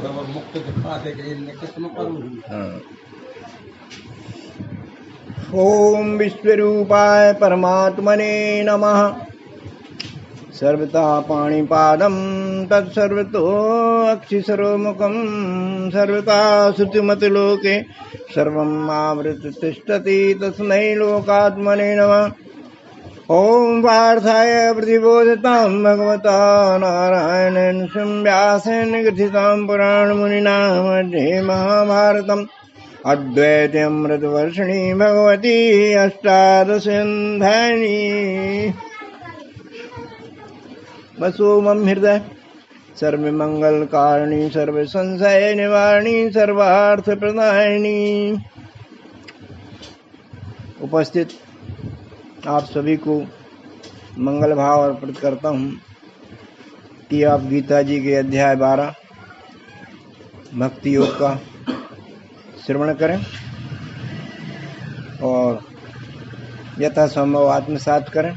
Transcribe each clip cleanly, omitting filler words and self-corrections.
मुक्त पाते किस्म करूँ। ओम विश्वरूपाय परमात्मने नमः। सर्वतः पाणिपादं तत्सर्वतोऽक्षिसरोमुखं सर्वथा श्रुतिमतलोके सर्वम् आवृत्य तिष्ठति तस्मै लोकात्मने नमः। ओम पार्थाय प्रतिबोधतां भगवता नारायणेन व्यासेन ग्रथितां पुराणमुनिना मध्ये महाभारतम् अद्वैतामृतवर्षिणी भगवती अष्टादशाध्यायिनी। वसु मम हृदय सर्वमंगलकारिणी सर्वसंशय निवारिणी सर्वार्थ प्रदायिनी। उपस्थित आप सभी को मंगल भाव अर्पित करता हूँ कि आप गीता जी के अध्याय 12 भक्ति योग का श्रवण करें और यथासंभव आत्मसात करें।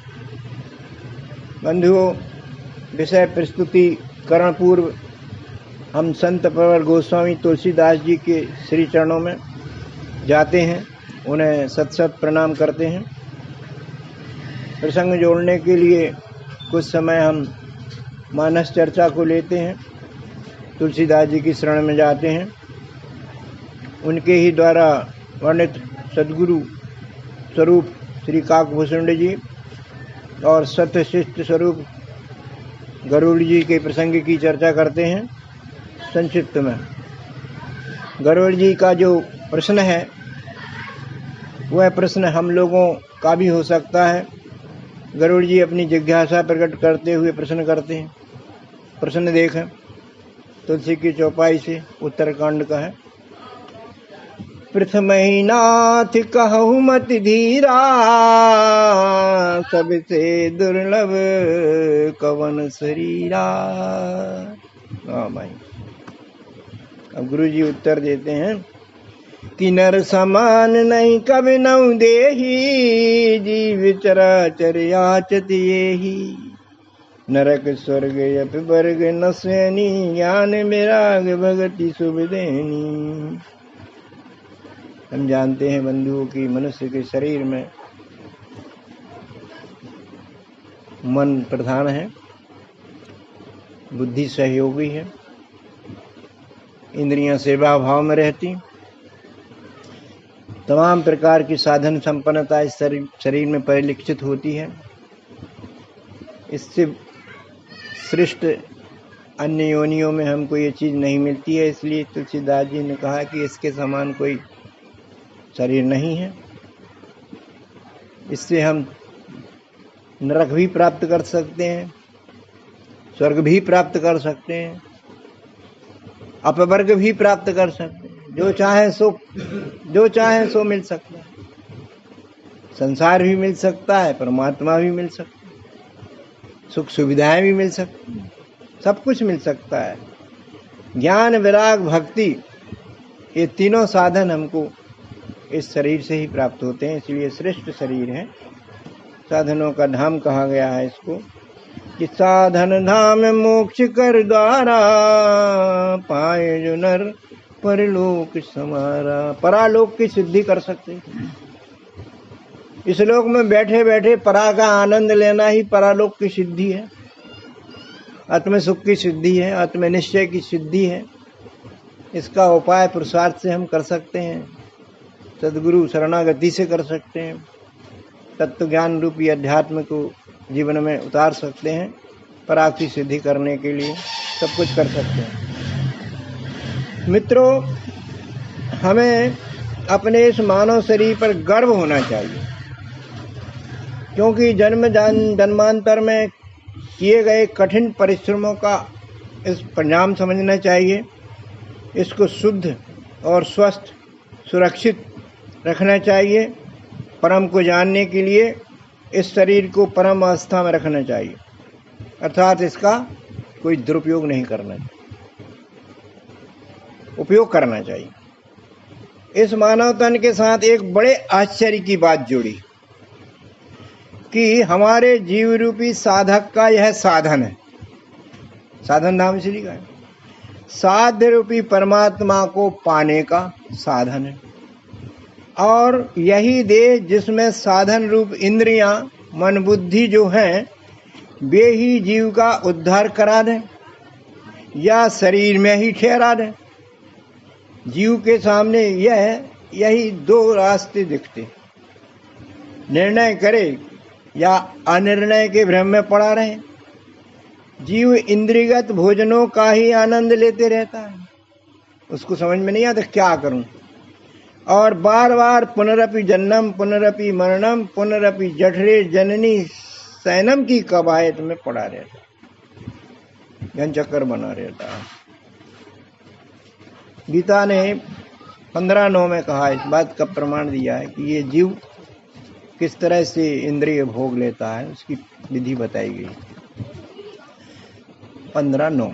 बंधुओं, विषय प्रस्तुतिकरण पूर्व हम संत प्रवर गोस्वामी तुलसीदास जी के श्री चरणों में जाते हैं, उन्हें सत सत प्रणाम करते हैं। प्रसंग जोड़ने के लिए कुछ समय हम मानस चर्चा को लेते हैं, तुलसीदास जी की शरण में जाते हैं। उनके ही द्वारा वर्णित सद्गुरु स्वरूप श्री काकभूषण जी और सत्य शिष्ट स्वरूप गरुड़ जी के प्रसंग की चर्चा करते हैं। संक्षिप्त में गरुड़ जी का जो प्रश्न है वह प्रश्न हम लोगों का भी हो सकता है। गरुड़ जी अपनी जिज्ञासा प्रकट करते हुए प्रश्न करते हैं। प्रश्न देखें, तुलसी की चौपाई से उत्तरकांड का है। प्रथमहि नाथ कहु मति धीरा सबसे दुर्लभ कवन शरीरा। हाँ भाई, अब गुरु जी उत्तर देते हैं कि नर समान नहीं कभी नौ देही जीव चराचर याचत येही नरक स्वर्ग यप वर्ग न श्रेणी ज्ञान विराग भगति शुभ देनी। हम जानते हैं बंधुओं की मनुष्य के शरीर में मन प्रधान है, बुद्धि सहयोगी है, इंद्रियां सेवा भाव में रहती, तमाम प्रकार की साधन संपन्नता इस शरीर में परिलक्षित होती है। इससे श्रेष्ठ अन्य योनियों में हमको ये चीज़ नहीं मिलती है। इसलिए तुलसीदास जी ने कहा कि इसके समान कोई शरीर नहीं है। इससे हम नरक भी प्राप्त कर सकते हैं, स्वर्ग भी प्राप्त कर सकते हैं, अपवर्ग भी प्राप्त कर सकते हैं। जो चाहे सो मिल सकता है। संसार भी मिल सकता है, परमात्मा भी मिल सकता है, सुख सुविधाएं भी मिल सकती हैं, सब कुछ मिल सकता है। ज्ञान विराग भक्ति ये तीनों साधन हमको इस शरीर से ही प्राप्त होते हैं। इसलिए श्रेष्ठ शरीर है, साधनों का धाम कहा गया है इसको कि साधन धाम मोक्ष कर द्वारा पाए जो नर परलोक समारा। परालोक की सिद्धि कर सकते हैं। इस लोक में बैठे बैठे परा का आनंद लेना ही परालोक की सिद्धि है, आत्म सुख की सिद्धि है, आत्मनिश्चय की सिद्धि है। इसका उपाय पुरुषार्थ से हम कर सकते हैं, सद्गुरु शरणागति से कर सकते हैं, तत्व ज्ञान रूपी अध्यात्म को जीवन में उतार सकते हैं। पराग की सिद्धि करने के लिए सब कुछ कर सकते हैं। मित्रों, हमें अपने इस मानव शरीर पर गर्व होना चाहिए, क्योंकि जन्मांतर में किए गए कठिन परिश्रमों का इस परिणाम समझना चाहिए। इसको शुद्ध और स्वस्थ सुरक्षित रखना चाहिए। परम को जानने के लिए इस शरीर को परम अवस्था में रखना चाहिए, अर्थात इसका कोई दुरुपयोग नहीं करना चाहिए, उपयोग करना चाहिए। इस मानव तन के साथ एक बड़े आश्चर्य की बात जुड़ी कि हमारे जीव रूपी साधक का यह साधन है। साधन नाम इसलिए का है साध्य रूपी परमात्मा को पाने का साधन है। और यही देह जिसमें साधन रूप इंद्रियां मन बुद्धि जो हैं वे ही जीव का उद्धार करा दें या शरीर में ही ठहरा दें। जीव के सामने यही दो रास्ते दिखते, निर्णय करे या अनिर्णय के भ्रम में पड़ा रहे। जीव इंद्रियगत भोजनों का ही आनंद लेते रहता है, उसको समझ में नहीं आता क्या करूं, और बार बार पुनरपि जन्म पुनरपि मरणम पुनरपि जठरे जननी सैनम की कवायद में पड़ा रहता है, घन चक्कर बना रहता है। गीता ने 15:9 में कहा, इस बात का प्रमाण दिया है कि ये जीव किस तरह से इंद्रिय भोग लेता है, उसकी विधि बताई गई। 15:9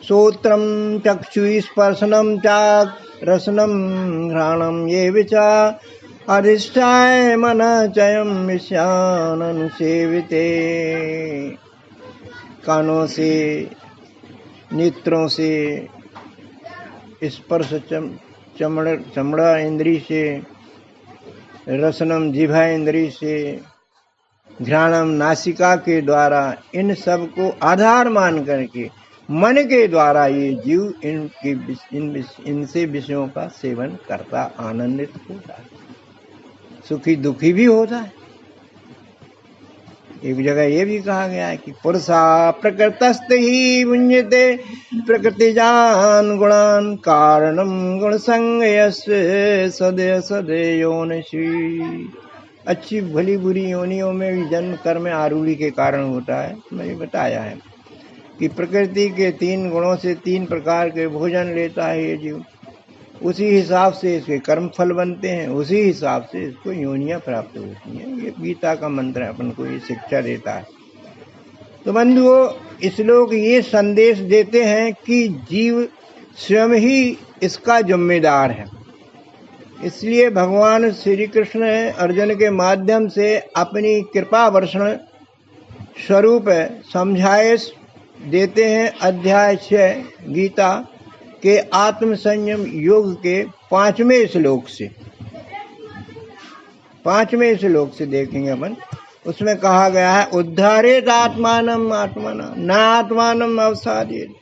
श्रोत्रम चक्षुस्पर्शनम चाक रसनम घ्राणम ये विचा अधिष्ठाय मन चयम विषयान सेविते। कानों से, नेत्रों से, स्पर्श चमड़ा इंद्री से, रसनम जिह्वा इंद्री से, घ्राणम नासिका के द्वारा, इन सब को आधार मान करके मन के द्वारा ये जीव इनसे विषयों का सेवन करता, आनंदित होता है, सुखी दुखी भी होता है। एक जगह ये भी कहा गया है कि पुरुषा प्रकृतस्थ ही भुंजते प्रकृतिजान गुणान कारणम गुण संगयस्य सदय सदय योनिषि। अच्छी भली बुरी योनियों में भी जन्म कर्म आरूढ़ी के कारण होता है। मैंने बताया है कि प्रकृति के 3 गुणों से 3 प्रकार के भोजन लेता है ये जीव, उसी हिसाब से इसके कर्म फल बनते हैं, उसी हिसाब से इसको योनियां प्राप्त होती हैं। ये गीता का मंत्र है, अपन को ये शिक्षा देता है। तो बंधुओं, इस लोग ये संदेश देते हैं कि जीव स्वयं ही इसका जिम्मेदार है। इसलिए भगवान श्री कृष्ण अर्जुन के माध्यम से अपनी कृपा वर्षण स्वरूप समझाइश देते हैं। अध्याय 6 गीता के आत्म संयम योग के 5वें श्लोक से, 5वें श्लोक से देखेंगे अपन। उसमें कहा गया है, उद्धारेत आत्मानम आत्मना न आत्मानम अवसादेत।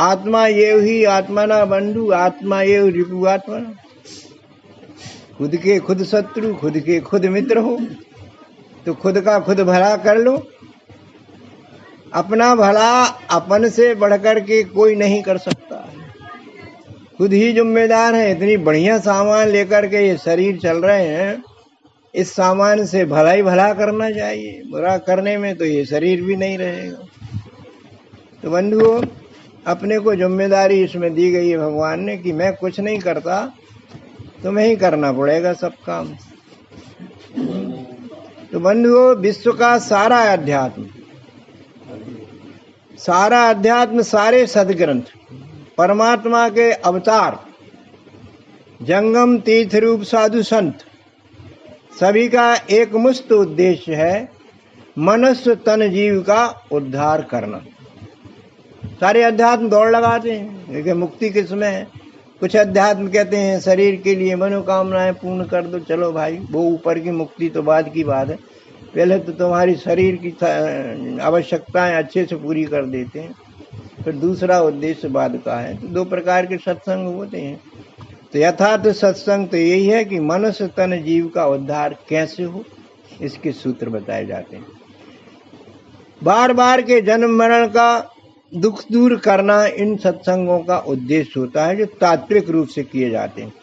आत्मा ये ही आत्मना बंधु, आत्मा ये रिपु आत्मना। खुद के खुद शत्रु, खुद के खुद मित्र हो तो खुद का खुद भला कर लो। अपना भला अपन से बढ़कर के कोई नहीं कर सकता, खुद ही जिम्मेदार है। इतनी बढ़िया सामान लेकर के ये शरीर चल रहे हैं, इस सामान से भला ही भला करना चाहिए, बुरा करने में तो ये शरीर भी नहीं रहेगा। तो बंधुओं, अपने को जिम्मेदारी इसमें दी गई है भगवान ने कि मैं कुछ नहीं करता, तुम्हें ही करना पड़ेगा सब काम। तो बंधुओं, विश्व का सारा अध्यात्म, सारे सदग्रंथ, परमात्मा के अवतार, जंगम तीर्थ रूप साधु संत, सभी का एकमुश्त उद्देश्य है मनुष्य तन जीव का उद्धार करना। सारे अध्यात्म दौड़ लगाते हैं, देखिए मुक्ति किसमें है। कुछ अध्यात्म कहते हैं शरीर के लिए मनोकामनाएं पूर्ण कर दो, चलो भाई वो ऊपर की मुक्ति तो बाद की बात है, पहले तो तुम्हारी शरीर की आवश्यकताएं अच्छे से पूरी कर देते हैं, फिर दूसरा उद्देश्य बाद का है। तो 2 प्रकार के सत्संग होते हैं। तो यथार्थ सत्संग तो यही है कि मनुष्य तन जीव का उद्धार कैसे हो, इसके सूत्र बताए जाते हैं। बार बार के जन्म मरण का दुख दूर करना इन सत्संगों का उद्देश्य होता है, जो तात्विक रूप से किए जाते हैं।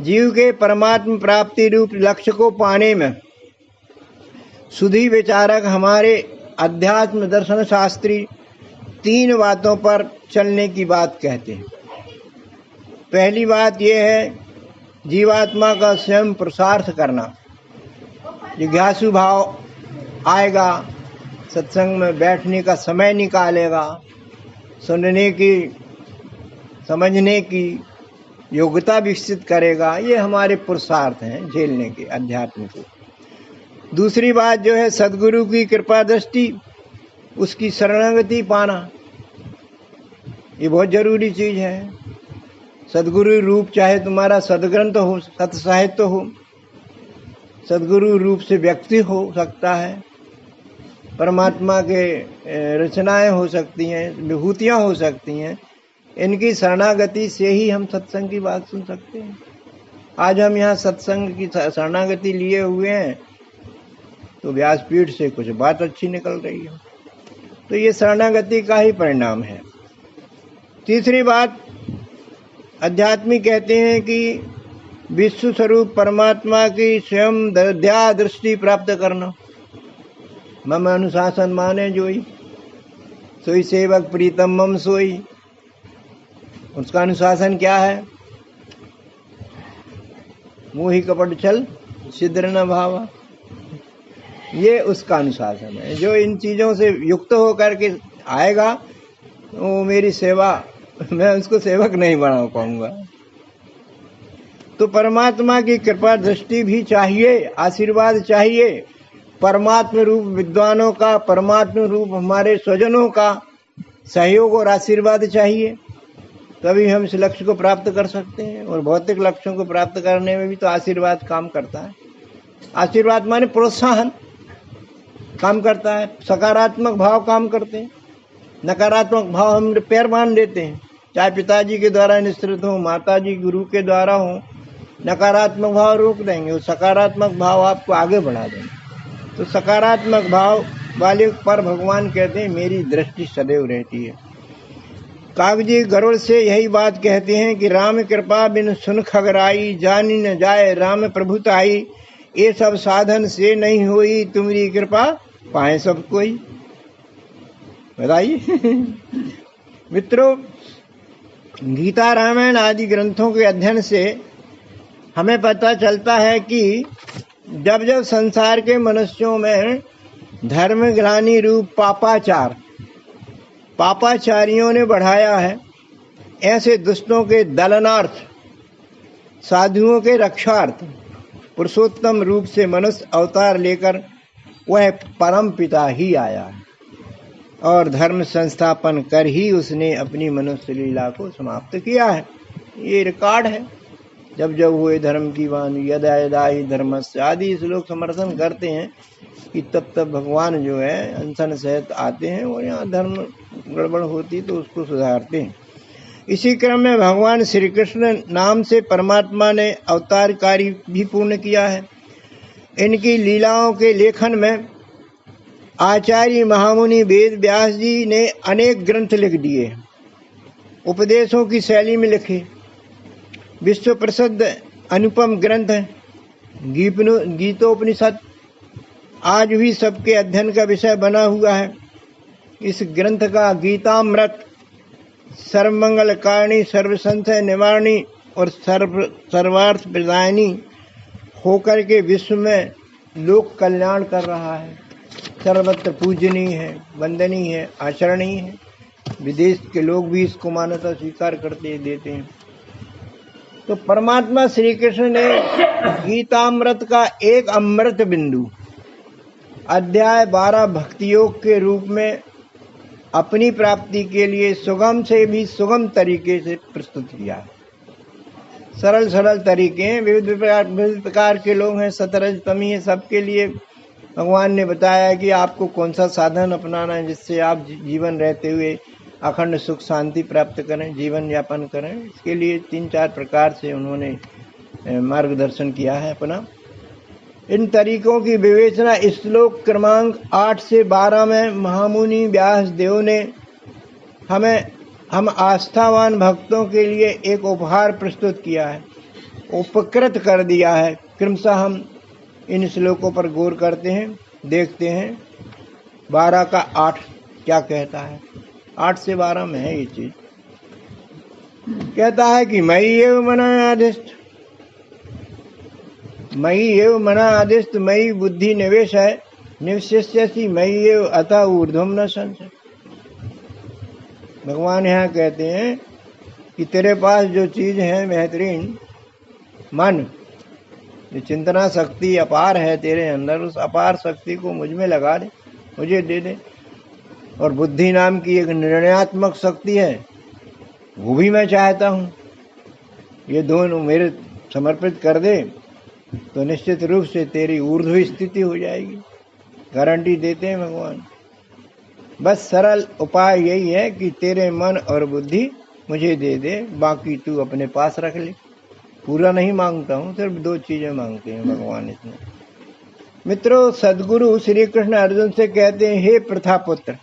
जीव के परमात्म प्राप्ति रूप लक्ष्य को पाने में सुधी विचारक हमारे अध्यात्म दर्शन शास्त्री 3 बातों पर चलने की बात कहते हैं। पहली बात यह है जीवात्मा का स्वयं पुरुषार्थ करना। जिज्ञासु भाव आएगा, सत्संग में बैठने का समय निकालेगा, सुनने की समझने की योग्यता विकसित करेगा। ये हमारे पुरुषार्थ हैं झेलने के अध्यात्म को। दूसरी बात जो है सद्गुरु की कृपा दृष्टि, उसकी शरणागति पाना। ये बहुत जरूरी चीज है। सदगुरु रूप चाहे तुम्हारा सदग्रंथ हो, सत साहित्य हो, सदगुरु रूप से व्यक्ति हो सकता है, परमात्मा के रचनाएं हो सकती हैं, विभूतियां हो सकती हैं। इनकी शरणागति से ही हम सत्संग की बात सुन सकते हैं। आज हम यहाँ सत्संग की शरणागति लिए हुए हैं तो व्यासपीठ से कुछ बात अच्छी निकल रही है, तो ये शरणागति का ही परिणाम है। तीसरी बात, आध्यात्मिक कहते हैं कि विश्व स्वरूप परमात्मा की स्वयं दया दृष्टि प्राप्त करना। मम अनुशासन माने जोई, सोई सेवक प्रीतम मम सोई। उसका अनुशासन क्या है? मोहि कपट छल छिद्र न भावा, ये उसका अनुशासन है। जो इन चीजों से युक्त होकर के आएगा वो मेरी सेवा, मैं उसको सेवक नहीं बना पाऊंगा। तो परमात्मा की कृपा दृष्टि भी चाहिए, आशीर्वाद चाहिए, परमात्म रूप विद्वानों का, परमात्म रूप हमारे स्वजनों का सहयोग और आशीर्वाद चाहिए, तभी हम इस लक्ष्य को प्राप्त कर सकते हैं। और भौतिक लक्ष्यों को प्राप्त करने में भी तो आशीर्वाद काम करता है। आशीर्वाद माने प्रोत्साहन काम करता है, सकारात्मक भाव काम करते हैं, नकारात्मक भाव हम पैर बांध देते हैं। चाहे पिताजी के द्वारा निश्चित हो, माताजी गुरु के द्वारा हो, नकारात्मक भाव रोक देंगे और सकारात्मक भाव आपको आगे बढ़ा देंगे। तो सकारात्मक भाव वाले पर भगवान कहते हैं मेरी दृष्टि सदैव रहती है। कागजी गरुड़ से यही बात कहते हैं कि राम कृपा बिन सुन खगराई, जानी न जाए राम प्रभुताई, ये सब साधन से नहीं हुई तुम्हारी कृपा पाए सब कोई। बताइए मित्रों, गीता रामायण आदि ग्रंथों के अध्ययन से हमें पता चलता है कि जब जब संसार के मनुष्यों में धर्म ग्लानि रूप पापाचारियों ने बढ़ाया है, ऐसे दुष्टों के दलनार्थ, साधुओं के रक्षार्थ पुरुषोत्तम रूप से मनुष्य अवतार लेकर वह परम पिता ही आया है और धर्म संस्थापन कर ही उसने अपनी मनुष्य लीला को समाप्त किया है। ये रिकॉर्ड है। जब जब हुए धर्म की वाणी, यदा यदा ही धर्मस्य आदि इस लोग समर्थन करते हैं कि तब तब भगवान जो है अनशन सहित आते हैं और यहाँ धर्म गड़बड़ होती तो उसको सुधारते हैं। इसी क्रम में भगवान श्री कृष्ण नाम से परमात्मा ने अवतार कार्य भी पूर्ण किया है। इनकी लीलाओं के लेखन में आचार्य महामुनि वेद व्यास जी ने अनेक ग्रंथ लिख दिए, उपदेशों की शैली में लिखे। विश्व प्रसिद्ध अनुपम ग्रंथ गीतोपनिषद आज भी सबके अध्ययन का विषय बना हुआ है। इस ग्रंथ का गीतामृत सर्वमंगल कारणी, सर्व संशय निवारणी और सर्वार्थ प्रदायनी होकर के विश्व में लोक कल्याण कर रहा है। सर्वत्र पूजनीय है, वंदनीय है, आचरणीय है। विदेश के लोग भी इसको मान्यता स्वीकार करते देते हैं। तो परमात्मा श्री कृष्ण ने गीतामृत का एक अमृत बिंदु अध्याय 12 भक्ति योग के रूप में अपनी प्राप्ति के लिए सुगम से भी सुगम तरीके से प्रस्तुत किया है। सरल तरीके हैं। विविध प्रकार के लोग हैं, सतरज तमी है, सबके लिए भगवान ने बताया कि आपको कौन सा साधन अपनाना है जिससे आप जीवन रहते हुए अखंड सुख शांति प्राप्त करें, जीवन यापन करें। इसके लिए 3-4 प्रकार से उन्होंने मार्गदर्शन किया है अपना। इन तरीकों की विवेचना श्लोक क्रमांक 8 से 12 में महामुनि व्यास देव ने हम आस्थावान भक्तों के लिए एक उपहार प्रस्तुत किया है, उपकृत कर दिया है। क्रमशः हम इन श्लोकों पर गौर करते हैं, देखते हैं 12 का 8 क्या कहता है। 8 से 12 में है ये चीज। कहता है कि मयि एव मना आदिष्ट मयि बुद्धि निवेश है, निवशिष्यसि मयि एव अतः ऊर्ध्वम न संशय। भगवान यहाँ कहते हैं कि तेरे पास जो चीज है बेहतरीन मन, जो चिंतना शक्ति अपार है तेरे अंदर, उस अपार शक्ति को मुझ में लगा दे, मुझे दे दे। और बुद्धि नाम की एक निर्णयात्मक शक्ति है, वो भी मैं चाहता हूँ। ये दोनों मेरे समर्पित कर दे तो निश्चित रूप से तेरी ऊर्ध्व स्थिति हो जाएगी, गारंटी देते हैं भगवान। बस सरल उपाय यही है कि तेरे मन और बुद्धि मुझे दे दे, बाकी तू अपने पास रख ले। पूरा नहीं मांगता हूँ, सिर्फ 2 चीजें मांगते हैं भगवान इसमें। मित्रों, सदगुरु श्री कृष्ण अर्जुन से कहते हैं, हे प्रथा पुत्र,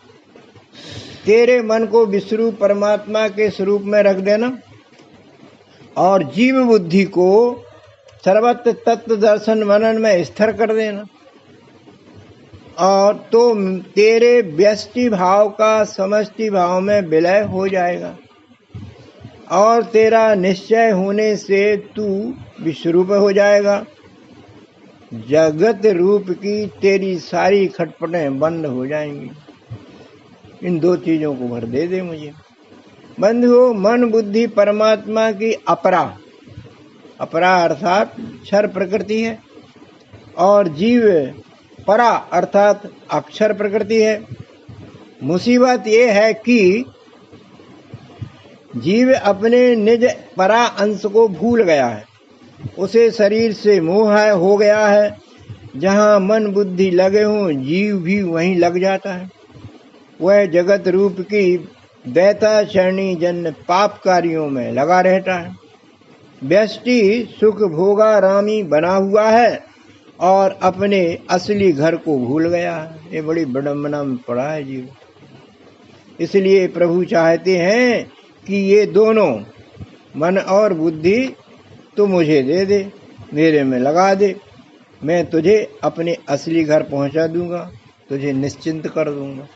तेरे मन को विश्व परमात्मा के स्वरूप में रख देना और जीव बुद्धि को सर्वत्र तत्व दर्शन मनन में स्थिर कर देना, और तो तेरे व्यष्टि भाव का समष्टि भाव में विलय हो जाएगा और तेरा निश्चय होने से तू विश्वरूप हो जाएगा। जगत रूप की तेरी सारी खटपटें बंद हो जाएंगी। इन 2 चीजों को भर दे दे मुझे। बंधुओं, मन बुद्धि परमात्मा की अपरा अर्थात क्षर प्रकृति है और जीव परा अर्थात अक्षर प्रकृति है। मुसीबत ये है कि जीव अपने निज परा अंश को भूल गया है, उसे शरीर से मोह हो गया है। जहाँ मन बुद्धि लगे हों, जीव भी वहीं लग जाता है। वह जगत रूप की दैताचरणी जन्य पाप कार्यों में लगा रहता है। व्यष्टि सुख भोगारामी बना हुआ है और अपने असली घर को भूल गया है। ये बड़ी विडंबना में पड़ा है जीव। इसलिए प्रभु चाहते हैं कि ये दोनों मन और बुद्धि तो मुझे दे दे, मेरे में लगा दे, मैं तुझे अपने असली घर पहुंचा दूंगा, तुझे निश्चिंत कर दूंगा।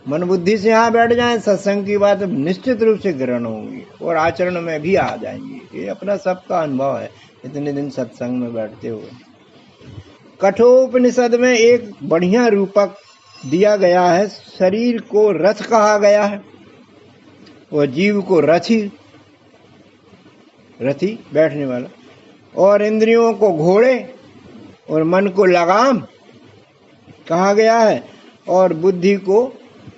मन बुद्धि से यहाँ बैठ जाए, सत्संग की बात निश्चित रूप से ग्रहण होगी और आचरण में भी आ जाएंगी। ये अपना सबका अनुभव है इतने दिन सत्संग में बैठते हुए। कठोपनिषद में एक बढ़िया रूपक दिया गया है। शरीर को रथ कहा गया है और जीव को रथी बैठने वाला, और इंद्रियों को घोड़े और मन को लगाम कहा गया है और बुद्धि को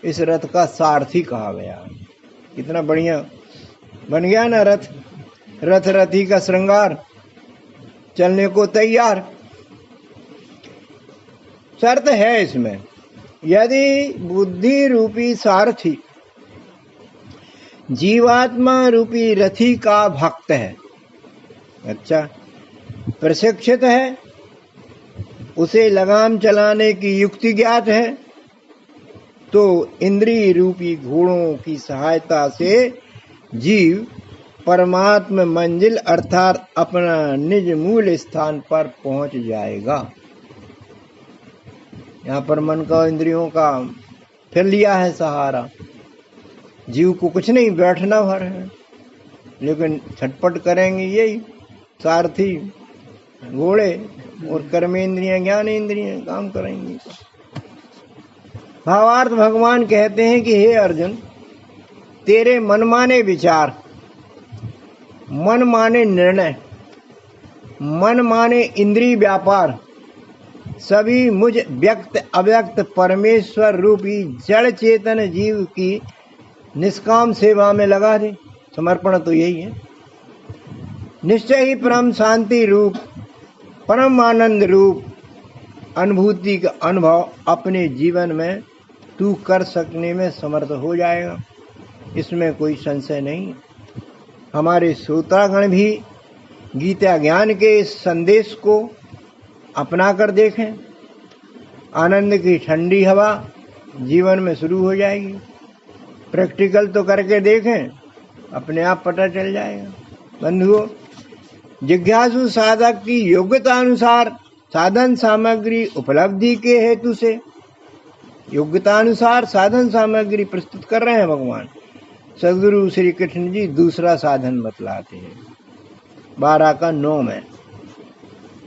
इस रथ का सारथी कहा गया है। कितना बढ़िया बन गया ना रथ। रथी का श्रृंगार, चलने को तैयार। शर्त है इसमें, यदि बुद्धि रूपी सारथी जीवात्मा रूपी रथी का भक्त है, अच्छा प्रशिक्षित है, उसे लगाम चलाने की युक्ति ज्ञात है, तो इंद्रिय रूपी घोड़ों की सहायता से जीव परमात्मा मंजिल अर्थात अपना निज मूल स्थान पर पहुंच जाएगा। यहाँ पर मन का इंद्रियों का फिर लिया है सहारा। जीव को कुछ नहीं, बैठना भर है, लेकिन छटपट करेंगे यही सारथी घोड़े, और कर्मेंद्रियां ज्ञानेंद्रियां काम करेंगी। भावार्थ भगवान कहते हैं कि हे अर्जुन, तेरे मनमाने विचार, मन माने निर्णय, मन माने इंद्रिय व्यापार सभी मुझ व्यक्त अव्यक्त परमेश्वर रूपी जड़ चेतन जीव की निष्काम सेवा में लगा दे। समर्पण तो यही है। निश्चय ही परम शांति रूप, परम आनंद रूप अनुभूति का अनुभव अपने जीवन में तू कर सकने में समर्थ हो जाएगा, इसमें कोई संशय नहीं। हमारे श्रोतागण भी गीता ज्ञान के इस संदेश को अपना कर देखें। आनंद की ठंडी हवा जीवन में शुरू हो जाएगी। प्रैक्टिकल तो करके देखें, अपने आप पता चल जाएगा। बंधुओं, जिज्ञासु साधक की योग्यता अनुसार साधन सामग्री उपलब्धि के हेतु से योग्यता अनुसार साधन सामग्री प्रस्तुत कर रहे हैं भगवान। सदगुरु श्री कृष्ण जी दूसरा साधन बतलाते हैं, 12 का 9 में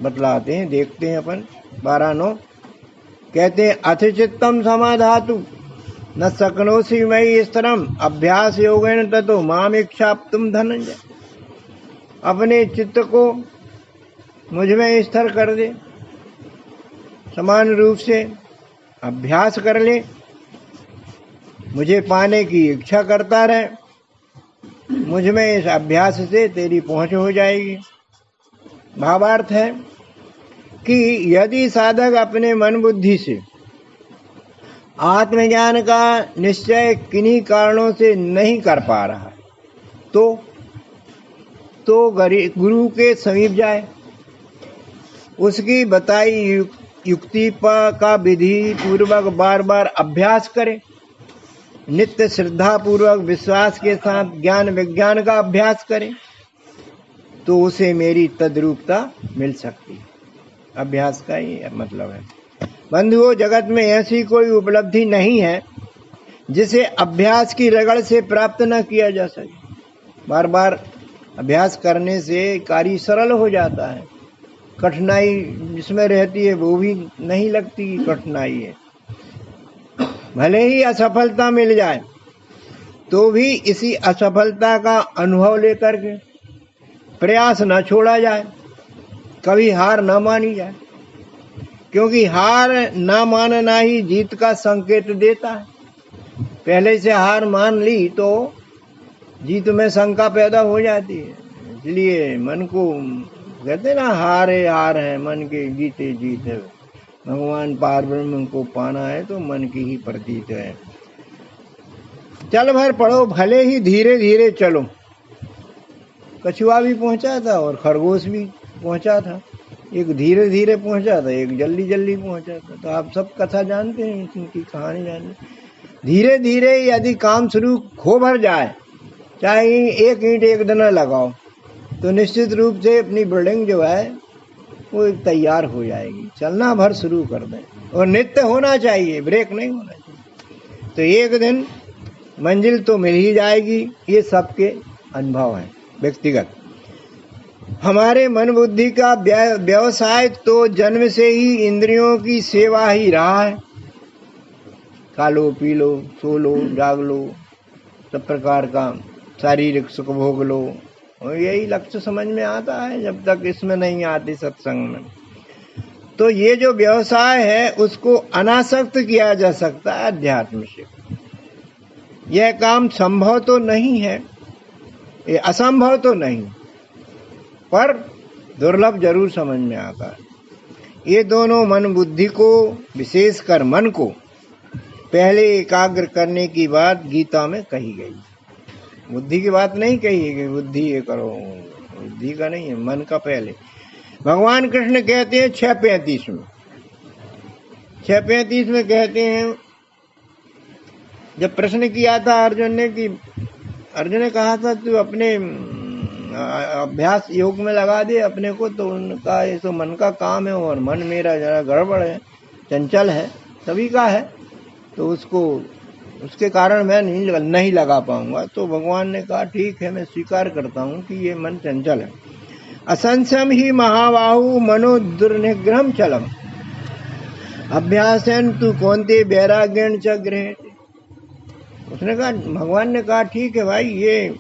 बतलाते हैं। देखते हैं अपन 12:9 कहते हैं, अथ चित्तम समाधातु न शक्नोषि मयि स्थिरम अभ्यास योगेन ततो माम इच्छाप्तुम धनंजय। अपने चित्त को मुझ में स्थिर कर दे, समान रूप से अभ्यास कर ले, मुझे पाने की इच्छा करता रहे, मुझ में इस अभ्यास से तेरी पहुंच हो जाएगी। भावार्थ है कि यदि साधक अपने मन बुद्धि से आत्मज्ञान का निश्चय किन्हीं कारणों से नहीं कर पा रहा तो गुरु के समीप जाए, उसकी बताई युक्ति का विधि पूर्वक बार बार अभ्यास करे, नित्य श्रद्धा पूर्वक विश्वास के साथ ज्ञान विज्ञान का अभ्यास करे, तो उसे मेरी तद्रूपता मिल सकती है। अभ्यास का ही मतलब है। बंधुओं, जगत में ऐसी कोई उपलब्धि नहीं है जिसे अभ्यास की रगड़ से प्राप्त न किया जा सके। बार बार अभ्यास करने से कार्य सरल हो जाता है। कठिनाई जिसमें रहती है वो भी नहीं लगती कठिनाई है। भले ही असफलता मिल जाए तो भी इसी असफलता का अनुभव लेकर के प्रयास न छोड़ा जाए, कभी हार न मानी जाए, क्योंकि हार न मानना ही जीत का संकेत देता है। पहले से हार मान ली तो जीत में शंका पैदा हो जाती है। इसलिए मन को कहते ना, हार है मन के, जीते जीत है। भगवान पारब्रह्म को पाना है तो मन की ही प्रतीत है। चल भर पढ़ो, भले ही धीरे धीरे चलो। कछुआ भी पहुंचा था और खरगोश भी पहुंचा था। एक धीरे धीरे पहुंचा था, एक जल्दी जल्दी पहुंचा था। तो आप सब कथा जानते हैं, इनकी कहानी जानते। धीरे धीरे यदि काम शुरू हो भर जाए, चाहे एक ईंट एक दिन लगाओ, तो निश्चित रूप से अपनी बिल्डिंग जो है वो तैयार हो जाएगी। चलना भर शुरू कर दें, और नित्य होना चाहिए, ब्रेक नहीं होना चाहिए। तो एक दिन मंजिल तो मिल ही जाएगी। ये सबके अनुभव है व्यक्तिगत। हमारे मन बुद्धि का व्यवसाय तो जन्म से ही इंद्रियों की सेवा ही रहा है। खा लो, पी लो, सो लो, जाग लो, सब प्रकार का शारीरिक सुख भोग लो, और यही लक्ष्य समझ में आता है जब तक इसमें नहीं आती सत्संग में। तो ये जो व्यवसाय है उसको अनासक्त किया जा सकता है अध्यात्म से। यह काम संभव तो नहीं है, ये असंभव तो नहीं, पर दुर्लभ जरूर समझ में आता है। ये दोनों मन बुद्धि को, विशेषकर मन को पहले एकाग्र करने की बात गीता में कही गई। बुद्धि की बात नहीं कही है कि बुद्धि ये करो, बुद्धि का नहीं है, मन का पहले। भगवान कृष्ण कहते हैं 6:35 में, 6:35 में कहते हैं, जब प्रश्न किया था अर्जुन ने कि अर्जुन ने कहा था तू अपने अभ्यास योग में लगा दे अपने को, तो उनका ये तो मन का काम है और मन मेरा जरा गड़बड़ है, चंचल है, सभी का है, तो उसके कारण मैं नहीं लगा पाऊंगा। तो भगवान ने कहा ठीक है, मैं स्वीकार करता हूं कि ये मन चंचल है। असंशम ही महाबाहु मनो दुर्निग्रहम चलम अभ्यासन तू कौनते वैराग्यन च गृह्यते। उसने कहा, भगवान ने कहा ठीक है भाई, ये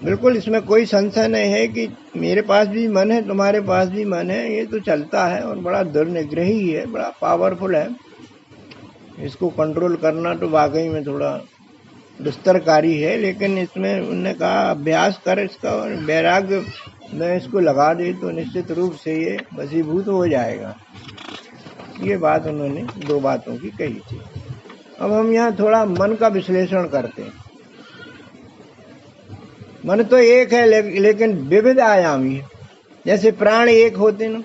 बिल्कुल इसमें कोई संशय नहीं है कि मेरे पास भी मन है, तुम्हारे पास भी मन है, ये तो चलता है और बड़ा दुर्निग्रही है, बड़ा पावरफुल है। इसको कंट्रोल करना तो वाकई में थोड़ा दुस्तरकारी है, लेकिन इसमें उन्होंने कहा अभ्यास कर इसका, और वैराग्य में इसको लगा दे तो निश्चित रूप से ये वशीभूत हो जाएगा। ये बात उन्होंने 2 बातों की कही थी। अब हम यहाँ थोड़ा मन का विश्लेषण करते हैं। मन तो एक है लेकिन विविध आयामी है। जैसे प्राण एक होते ना,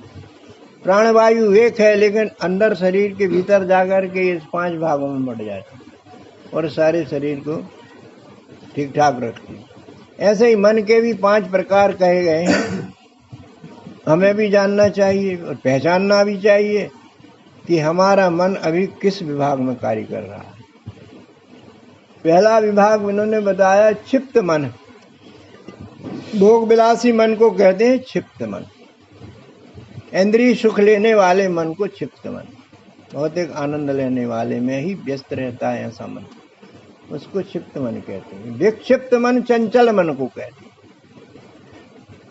प्राणवायु एक है लेकिन अंदर शरीर के भीतर जाकर के इस 5 भागों में बढ़ जाती है और सारे शरीर को ठीक ठाक रखती है। ऐसे ही मन के भी 5 प्रकार कहे गए हैं। हमें भी जानना चाहिए और पहचानना भी चाहिए कि हमारा मन अभी किस विभाग में कार्य कर रहा है। पहला विभाग उन्होंने बताया क्षिप्त मन। भोग विलासी मन को कहते हैं क्षिप्त मन। इंद्रिय सुख लेने वाले मन को क्षिप्त मन, भौतिक आनंद लेने वाले में ही व्यस्त रहता है ऐसा मन, उसको क्षिप्त मन कहते हैं। विक्षिप्त मन चंचल मन को कहते हैं,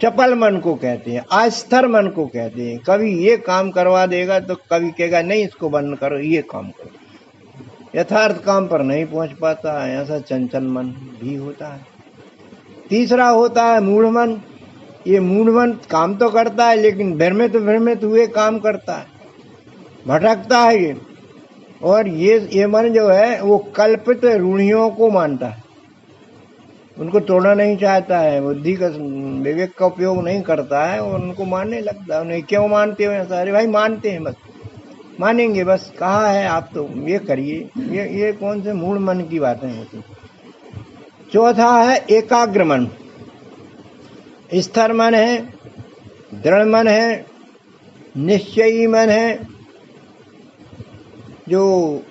चपल मन को कहते हैं, अस्थिर मन को कहते हैं। कभी ये काम करवा देगा तो कभी कहेगा नहीं इसको बंद करो, ये काम करो, यथार्थ काम पर नहीं पहुंच पाता है, ऐसा चंचल मन भी होता है। तीसरा होता है मूढ़ मन। ये मूढ़ मन काम तो करता है लेकिन भ्रमित हुए काम करता है, भटकता है ये। और ये मन जो है वो कल्पित रूढ़ियों को मानता है, उनको तोड़ना नहीं चाहता है, बुद्धि का विवेक का उपयोग नहीं करता है और उनको मानने लगता है। उन्हें क्यों मानते हो ऐसा? अरे भाई मानते हैं, बस मानेंगे, बस कहा है आप तो ये करिए। ये कौन से मूढ़ मन की बातें होती। चौथा है एकाग्र मन। स्थिर मन है, दृढ़ मन है, निश्चयी मन है, जो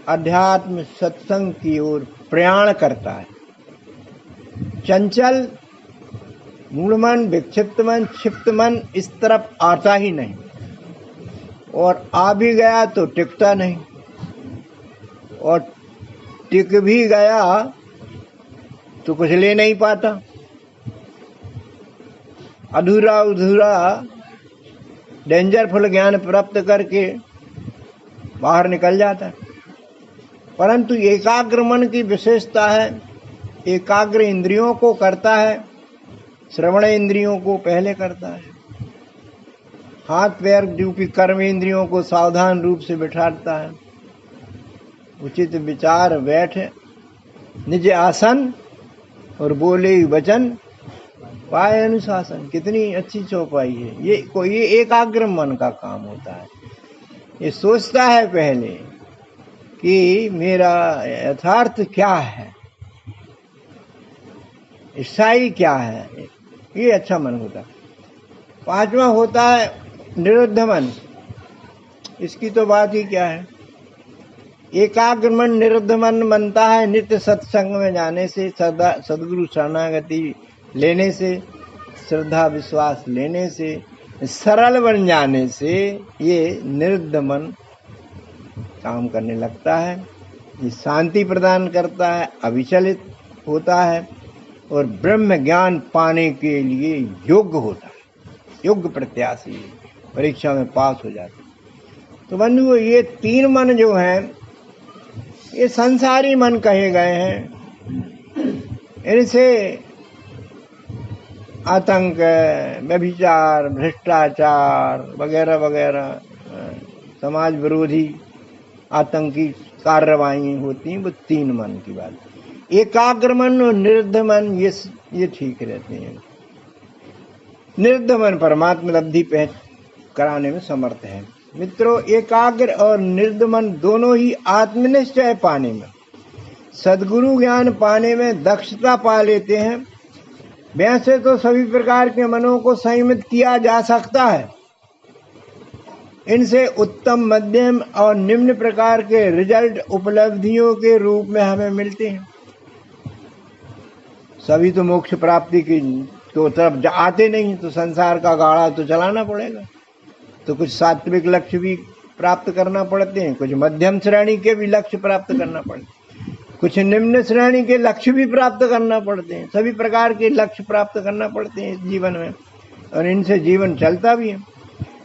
अध्यात्म सत्संग की ओर प्रयाण करता है। चंचल मूढ़ मन, विक्षिप्त मन, क्षिप्त मन इस तरफ आता ही नहीं, और आ भी गया तो टिकता नहीं, और टिक भी गया तो कुछ ले नहीं पाता, अधूरा डेंजरफुल ज्ञान प्राप्त करके बाहर निकल जाता है। परंतु एकाग्र मन की विशेषता है, एकाग्र इंद्रियों को करता है, श्रवण इंद्रियों को पहले करता है, हाथ पैर रूपी कर्म इंद्रियों को सावधान रूप से बिठाता है, उचित विचार बैठे, निज आसन और बोले वचन पाए अनुशासन। कितनी अच्छी चौपाई है ये एकाग्र मन का काम होता है। ये सोचता है पहले कि मेरा यथार्थ क्या है, ईसाई क्या है, ये अच्छा मन होता है। पांचवा होता है निरुद्ध मन। इसकी तो बात ही क्या है। एकाग्र मन निरुद्ध मन बनता है नित्य सत्संग में जाने से, सदगुरु शरणागति लेने से, श्रद्धा विश्वास लेने से, सरल बन जाने से ये निरुद्ध मन काम करने लगता है। ये शांति प्रदान करता है, अविचलित होता है और ब्रह्म ज्ञान पाने के लिए योग्य होता है, योग्य प्रत्याशी, परीक्षा में पास हो जाता है। तो बंधुओं, ये तीन मन जो हैं ये संसारी मन कहे गए हैं। इनसे आतंक, व्यभिचार, भ्रष्टाचार वगैरह वगैरह समाज विरोधी आतंकी कार्रवाई होती हैं, वो तीन मन की बात। एकाग्र मन और निरुद्ध मन ये ठीक रहते हैं। निरुद्ध मन परमात्मा लब्धि कराने में समर्थ है। मित्रों, एकाग्र और निरुद्ध मन दोनों ही आत्मनिश्चय पाने में, सद्गुरु ज्ञान पाने में दक्षता पा लेते हैं। वैसे तो सभी प्रकार के मनों को संयमित किया जा सकता है। इनसे उत्तम, मध्यम और निम्न प्रकार के रिजल्ट उपलब्धियों के रूप में हमें मिलते हैं। सभी तो मोक्ष प्राप्ति की तो तरफ आते नहीं, तो संसार का गाड़ा तो चलाना पड़ेगा। तो कुछ सात्विक लक्ष्य भी प्राप्त करना पड़ते हैं, कुछ मध्यम श्रेणी के भी लक्ष्य प्राप्त करना पड़ते हैं, कुछ निम्न श्रेणी के लक्ष्य भी प्राप्त करना पड़ते हैं। सभी प्रकार के लक्ष्य प्राप्त करना पड़ते हैं इस जीवन में, और इनसे जीवन चलता भी है।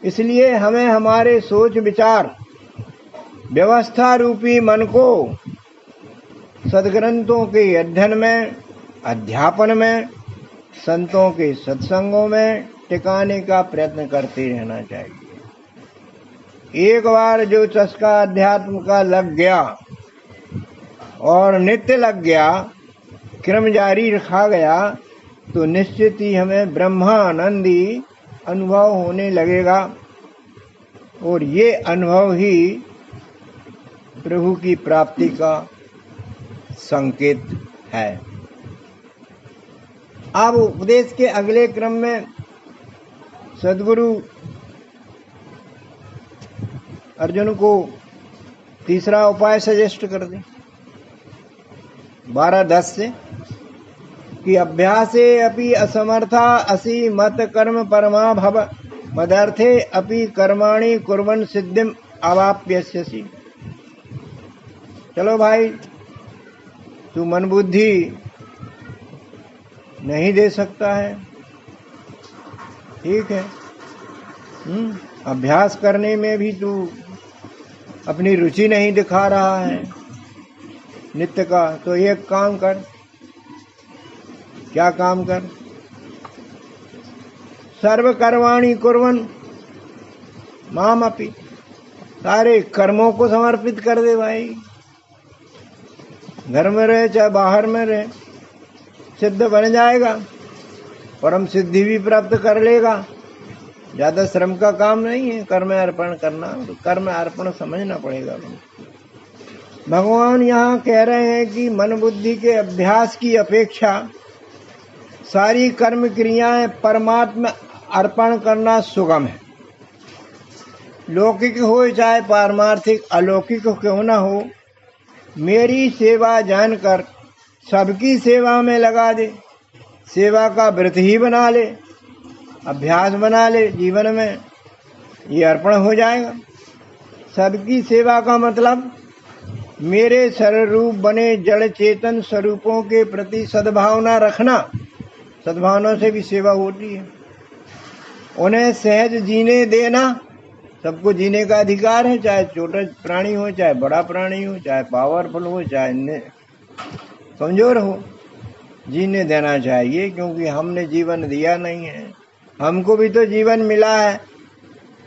इसलिए हमें हमारे सोच विचार व्यवस्था रूपी मन को सदग्रंथों के अध्ययन में, अध्यापन में, संतों के सत्संगों में टिकाने का प्रयत्न करते रहना चाहिए। एक बार जो चस्का अध्यात्म का लग गया और नित्य लग गया, क्रम जारी रखा गया, तो निश्चित ही हमें ब्रह्मानंदी अनुभव होने लगेगा, और ये अनुभव ही प्रभु की प्राप्ति का संकेत है। अब उपदेश के अगले क्रम में सद्गुरु अर्जुन को तीसरा उपाय सजेस्ट कर दें 12:10 से कि अभ्यासे अपि असमर्था असि मत कर्म परमा भव मदर्थे अपि कर्माणि कुर्वन् सिद्धिम अवाप्यस्यसि। चलो भाई, तू मन बुद्धि नहीं दे सकता है, ठीक है, अभ्यास करने में भी तू अपनी रुचि नहीं दिखा रहा है नित्य का, तो एक काम कर। क्या काम कर? सर्व कर्माणि कुर्वन् माम अपि, सारे कर्मों को समर्पित कर दे भाई। घर में रहे चाहे बाहर में रहे, सिद्ध बन जाएगा, परम सिद्धि भी प्राप्त कर लेगा। ज्यादा श्रम का काम नहीं है कर्म अर्पण करना, तो कर्म अर्पण समझना पड़ेगा। भगवान यहाँ कह रहे हैं कि मन बुद्धि के अभ्यास की अपेक्षा सारी कर्म क्रियाएं परमात्मा अर्पण करना सुगम है। लौकिक हो चाहे पारमार्थिक, अलौकिक क्यों न हो, मेरी सेवा जानकर सबकी सेवा में लगा दे, सेवा का व्रत ही बना ले, अभ्यास बना ले जीवन में, ये अर्पण हो जाएगा। सबकी सेवा का मतलब मेरे स्वरूप बने जड़ चेतन स्वरूपों के प्रति सद्भावना रखना। सद्भावना से भी सेवा होती है। उन्हें सहज जीने देना। सबको जीने का अधिकार है, चाहे छोटा प्राणी हो, चाहे बड़ा प्राणी हो, चाहे पावरफुल हो, चाहे कमजोर हो, जीने देना चाहिए, क्योंकि हमने जीवन दिया नहीं है, हमको भी तो जीवन मिला है,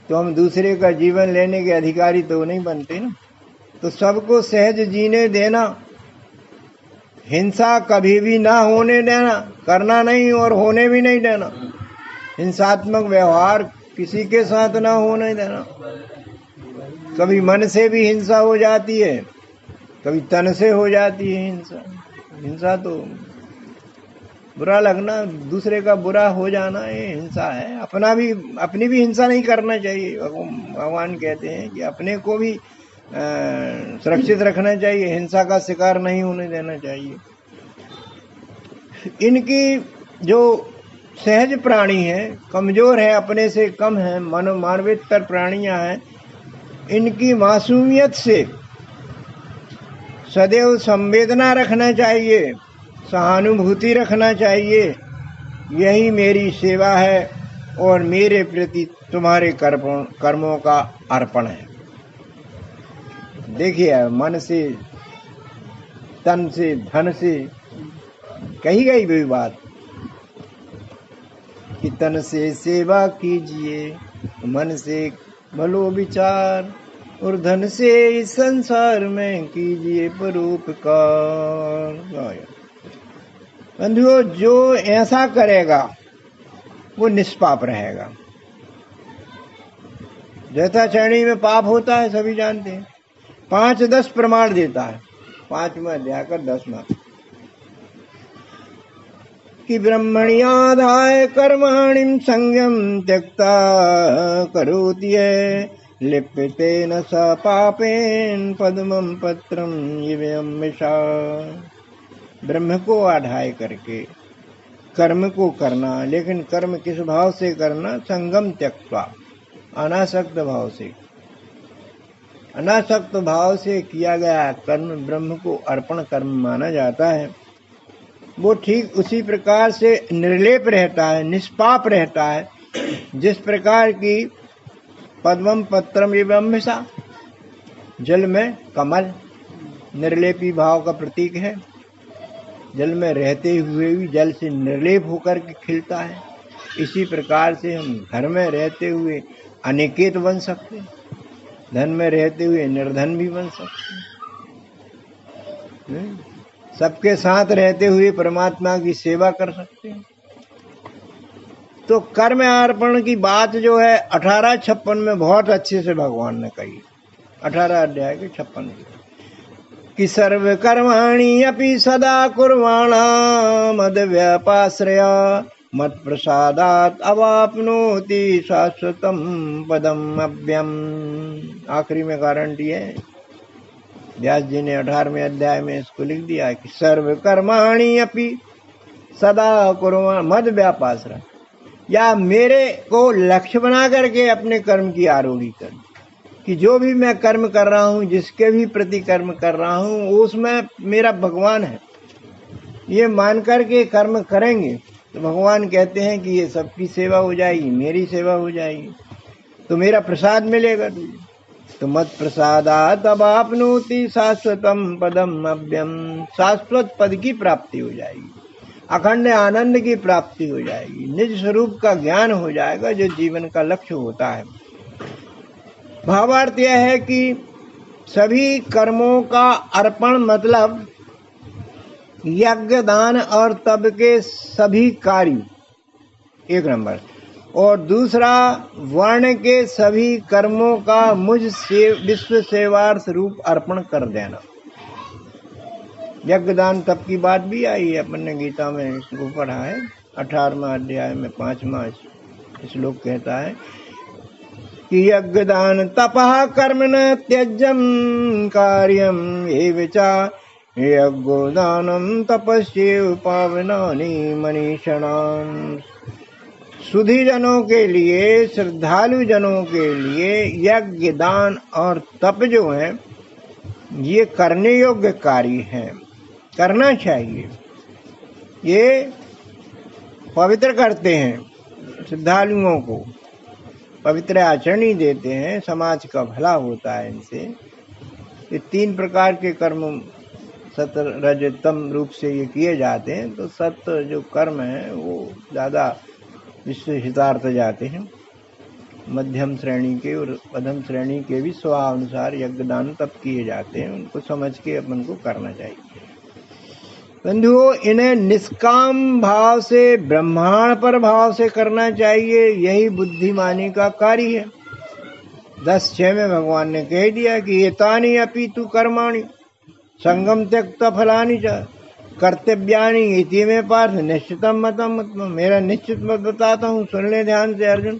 तो हम दूसरे का जीवन लेने के अधिकारी तो नहीं बनते ना। तो सबको सहज जीने देना, हिंसा कभी भी ना होने देना, करना नहीं और होने भी नहीं देना। हिंसात्मक व्यवहार किसी के साथ ना होने देना। कभी मन से भी हिंसा हो जाती है, कभी तन से हो जाती है हिंसा। हिंसा तो बुरा लगना, दूसरे का बुरा हो जाना, ये हिंसा है। अपनी भी हिंसा नहीं करना चाहिए। भगवान कहते हैं कि अपने को भी सुरक्षित रखना चाहिए, हिंसा का शिकार नहीं होने देना चाहिए। इनकी जो सहज प्राणी है, कमजोर है, अपने से कम है, मानवेतर प्राणियां हैं, इनकी मासूमियत से सदैव संवेदना रखना चाहिए, सहानुभूति रखना चाहिए। यही मेरी सेवा है और मेरे प्रति तुम्हारे कर्मों का अर्पण है। देखिए, मन से, तन से, धन से कही गई भी बात कि तन से सेवा कीजिए, मन से भलो विचार, और धन से इस संसार में कीजिए परोपकार। बंधुओं, जो ऐसा करेगा वो निष्पाप रहेगा। जैसा चरणी में पाप होता है सभी जानते हैं। 5-10 प्रमाण देता है, 5वां अध्याय का 10वां, कि ब्रह्मण्याधाय कर्माणि संयम त्यक्ता करोति लिप्यतेन स पापेन पद्मं पत्रं यम्यशा। ब्रह्म को आधाय करके कर्म को करना, लेकिन कर्म किस भाव से करना? संगम त्यक्त्वा, अनासक्त भाव से। अनासक्त भाव से किया गया कर्म ब्रह्म को अर्पण कर्म माना जाता है। वो ठीक उसी प्रकार से निर्लेप रहता है, निष्पाप रहता है, जिस प्रकार की पद्मम पत्रम एवं जल में कमल निर्लेपी भाव का प्रतीक है। जल में रहते हुए भी जल से निर्लेप होकर के खिलता है। इसी प्रकार से हम घर में रहते हुए अनिकेत बन सकते हैं, धन में रहते हुए निर्धन भी बन सकते हैं, सबके साथ रहते हुए परमात्मा की सेवा कर सकते हैं। तो कर्म अर्पण की बात जो है 1856 में बहुत अच्छे से भगवान ने कही। 18 अध्याय के 56 कि सर्व कर्माणि अपि सदा कुर्वाणा मद व्यापाश्रया मत प्रसादात अवाप्नोति शाश्वतम पदम अव्ययम। आखिरी में गारंटी है, व्यास जी ने 18वें अध्याय में इसको लिख दिया कि सर्व कर्माणि अपि सदा कुर्वाणा मद व्यापाश्रय, या मेरे को लक्ष्य बना करके अपने कर्म की आरूढ़ी कर, कि जो भी मैं कर्म कर रहा हूँ, जिसके भी प्रति कर्म कर रहा हूँ, उसमें मेरा भगवान है, ये मान करके कर्म करेंगे तो भगवान कहते हैं कि ये सबकी सेवा हो जाएगी, मेरी सेवा हो जाएगी, तो मेरा प्रसाद मिलेगा तुझे। तो मत प्रसादात अवाप्नोति शाश्वतम पदम अव्ययम, शाश्वत पद की प्राप्ति हो जाएगी। अखंड आनंद की प्राप्ति हो जाएगी, निज स्वरूप का ज्ञान हो जाएगा, जो जीवन का लक्ष्य होता है। भावार्थ यह है कि सभी कर्मों का अर्पण मतलब यज्ञ, दान और तप के सभी कार्य, एक नंबर। और दूसरा, वर्ण के सभी कर्मों का मुझ से विश्व सेवार्थ रूप अर्पण कर देना। यज्ञ, दान, तप की बात भी आई है, अपन ने गीता में इसको पढ़ा है। 18वां अध्याय में 5वां श्लोक कहता है कि यज्ञ, दान, तपः कर्म न त्यज्यम कार्यम ये विचा यज्ञो दानम तपस्यैव पावनानि मनीषणान्। सुधी जनों के लिए, श्रद्धालु जनों के लिए यज्ञ, दान और तप जो है ये करने योग्य कार्य हैं, करना चाहिए। ये पवित्र करते हैं, श्रद्धालुओं को पवित्र आचरण देते हैं, समाज का भला होता है इनसे। ये 3 प्रकार के कर्म सत्व रज तम रूप से ये किए जाते हैं। तो सत्व जो कर्म है वो ज़्यादा विश्व हितार्थ जाते हैं, मध्यम श्रेणी के और अधम श्रेणी के भी स्वानुसार यज्ञ, दान, तप किए जाते हैं। उनको समझ के अपन को करना चाहिए। बंधुओं, इन्हें निष्काम भाव से, ब्रह्मांड पर भाव से करना चाहिए। यही बुद्धिमानी का कार्य है। 10:6 में भगवान ने कह दिया कि एतानि अपि तु कर्माणि संगम त्यक्त्वा फलानि च कर्तव्यानि इति में पार्थ निश्चितम मतम। मेरा निश्चित मत बताता हूँ, सुन ले ध्यान से अर्जुन।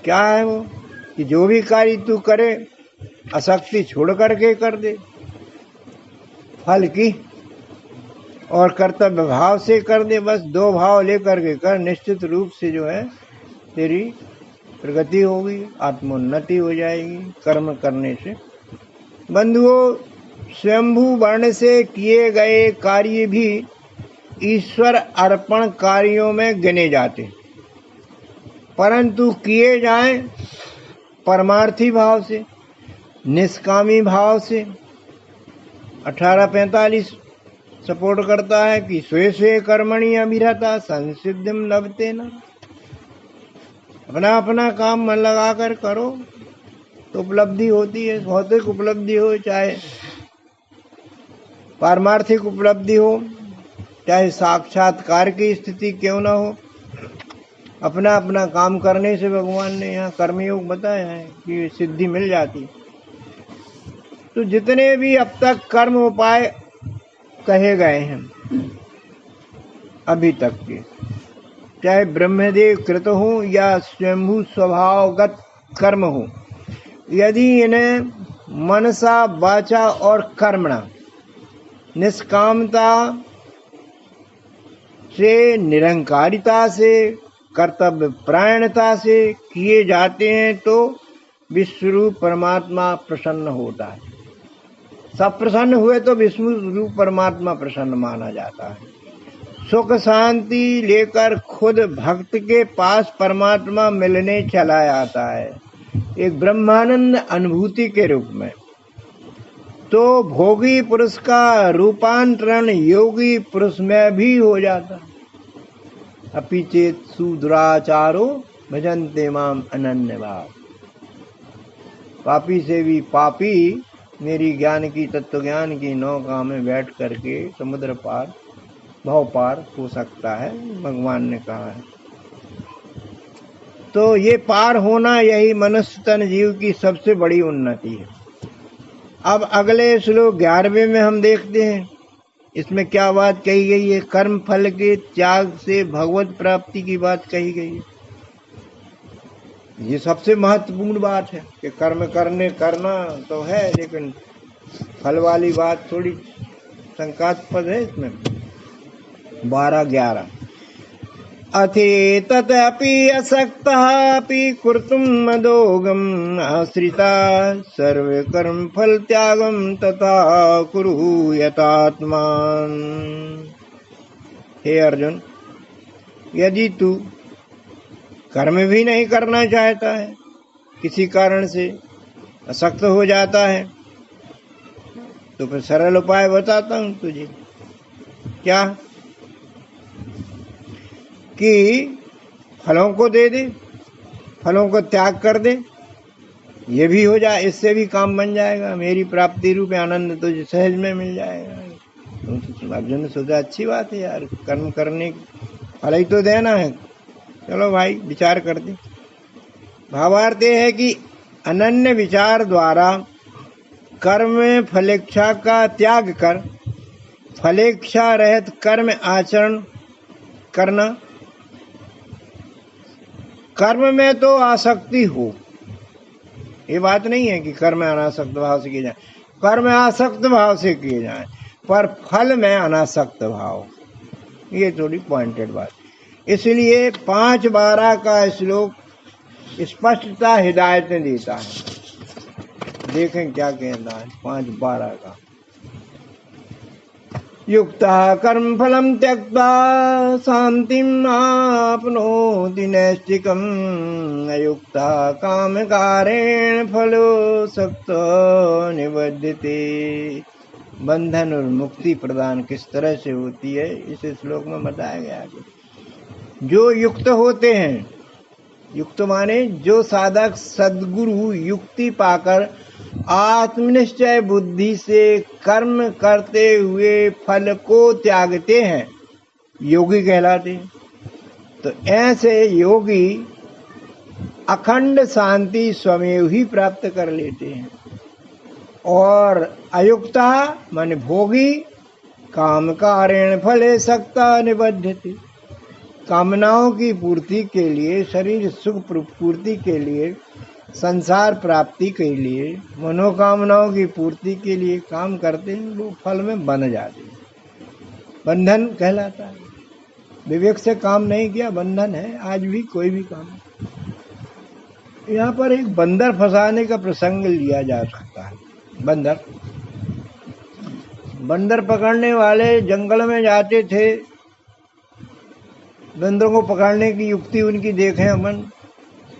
क्या है वो? कि जो भी कार्य तू करे आसक्ति छोड़ करके कर दे, फल की और कर्तव्य भाव से कर दे। बस 2 भाव लेकर के कर, निश्चित रूप से जो है तेरी प्रगति होगी, आत्मोन्नति हो जाएगी कर्म करने से। बंधुओं, स्वयंभू वर्ण से किए गए कार्य भी ईश्वर अर्पण कार्यों में गिने जाते, परंतु किए जाएं परमार्थी भाव से, निष्कामी भाव से। 18:45 सपोर्ट करता है कि स्वे स्वे कर्मणि अभिरता संसिद्धिम लभते न। अपना अपना काम मन लगा कर करो तो उपलब्धि होती है। भौतिक उपलब्धि हो चाहे पारमार्थिक उपलब्धि हो, चाहे साक्षात्कार की स्थिति क्यों न हो, अपना अपना काम करने से भगवान ने यहाँ कर्मयोग बताया है कि सिद्धि मिल जाती। तो जितने भी अब तक कर्म उपाय कहे गए हैं अभी तक के, चाहे ब्रह्मदेव कृत हो या स्वयंभू स्वभावगत कर्म हो, यदि इन्हें मनसा, वाचा और कर्मणा, निष्कामता से, निरंकारिता से, कर्तव्य परायणता से किए जाते हैं तो विश्वरूप परमात्मा प्रसन्न होता है। सब प्रसन्न हुए तो विश्वरूप परमात्मा प्रसन्न माना जाता है। सुख शांति लेकर खुद भक्त के पास परमात्मा मिलने चला आता है, एक ब्रह्मानंद अनुभूति के रूप में। तो भोगी पुरुष का रूपांतरण योगी पुरुष में भी हो जाता। अपि चेत सुदुराचारो भजन्ते माम अनन्य भाव। पापी से भी पापी मेरी ज्ञान की, तत्व ज्ञान की नौका में बैठ करके समुद्र पार, भव पार हो सकता है, भगवान ने कहा है। तो ये पार होना, यही मनुष्य तन जीव की सबसे बड़ी उन्नति है। अब अगले श्लोक 11वें में हम देखते हैं, इसमें क्या बात कही गई है। कर्म फल के त्याग से भगवत प्राप्ति की बात कही गई है। ये सबसे महत्वपूर्ण बात है कि कर्म करना तो है, लेकिन फल वाली बात थोड़ी शंकास्पद है इसमें। 12-11 अथेतदपि असक्तः अपि कर्तुं मदोगम आश्रिता सर्व कर्म फल त्यागम तथा कुरु यतात्मान। हे अर्जुन, यदि तू कर्म भी नहीं करना चाहता है, किसी कारण से असक्त हो जाता है, तो फिर सरल उपाय बताता हूं तुझे। क्या? कि फलों को दे दे, फलों को त्याग कर दे, ये भी हो जाए, इससे भी काम बन जाएगा, मेरी प्राप्ति रूप आनंद तुझे सहज में मिल जाएगा। तो अर्जुन ने सोचा अच्छी बात है यार, कर्म करने फल ही तो देना है, चलो भाई विचार कर दे। भावार्थ है कि अनन्य विचार द्वारा कर्म में फलेच्छा का त्याग कर फलेच्छा रहित कर्म आचरण करना। कर्म में तो आसक्ति हो, ये बात नहीं है कि कर्म अनासक्त भाव से किए जाए, कर्म आसक्त भाव से किए जाए, पर फल में अनासक्त भाव, ये थोड़ी पॉइंटेड बात। इसलिए 5:12 का श्लोक स्पष्टता हिदायतें देता है। देखें क्या कहता है 5:12 का। युक्ता कर्म फलम त्यक्ता शांतिम आपनोति नैष्ठिकम् अयुक्ता काम कारेण फलो सक्त निबध्यते। बंधन और मुक्ति प्रदान किस तरह से होती है इस श्लोक में बताया गया है। जो युक्त होते हैं, युक्त माने जो साधक सद्गुरु युक्ति पाकर आत्मनिश्चय बुद्धि से कर्म करते हुए फल को त्यागते हैं, योगी कहलाते हैं। तो ऐसे योगी अखंड शांति स्वयं ही प्राप्त कर लेते हैं। और अयुक्ता माने भोगी काम कारेण फले सक्ता निबध्यते। कामनाओं की पूर्ति के लिए, शरीर सुख पूर्ति के लिए, संसार प्राप्ति के लिए, मनोकामनाओं की पूर्ति के लिए काम करते हैं, वो फल में बन जाते हैं। बंधन कहलाता है। विवेक से काम नहीं किया बंधन है। आज भी कोई भी काम, यहाँ पर एक बंदर फंसाने का प्रसंग लिया जा सकता है। बंदर पकड़ने वाले जंगल में जाते थे। बंदरों को पकड़ने की युक्ति उनकी देखें अपन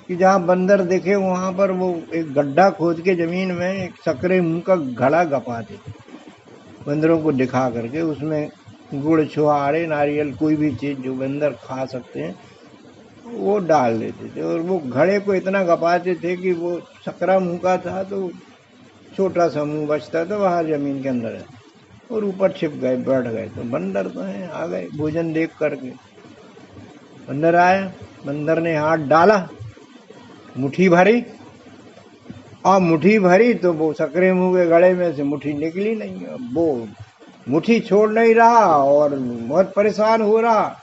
कि जहाँ बंदर देखे वहां पर वो एक गड्ढा खोद के जमीन में एक सकरे मुंह का घड़ा गपाते थे, बंदरों को दिखा करके उसमें गुड़, छुहारे, नारियल, कोई भी चीज जो बंदर खा सकते हैं वो डाल देते थे। और वो घड़े को इतना गपाते थे कि वो सकरा मुंह का था तो छोटा सा मुंह बचता था बाहर जमीन के अंदर है, और ऊपर छिप गए, बैठ गए। तो बंदर तो है, आ गए भोजन देख करके। बंदर आया, बंदर ने हाथ डाला, मुट्ठी भरी, और मुट्ठी भरी तो वो सकरे मुंह के गड़े में से मुट्ठी निकली नहीं। वो मुट्ठी छोड़ नहीं रहा और बहुत परेशान हो रहा।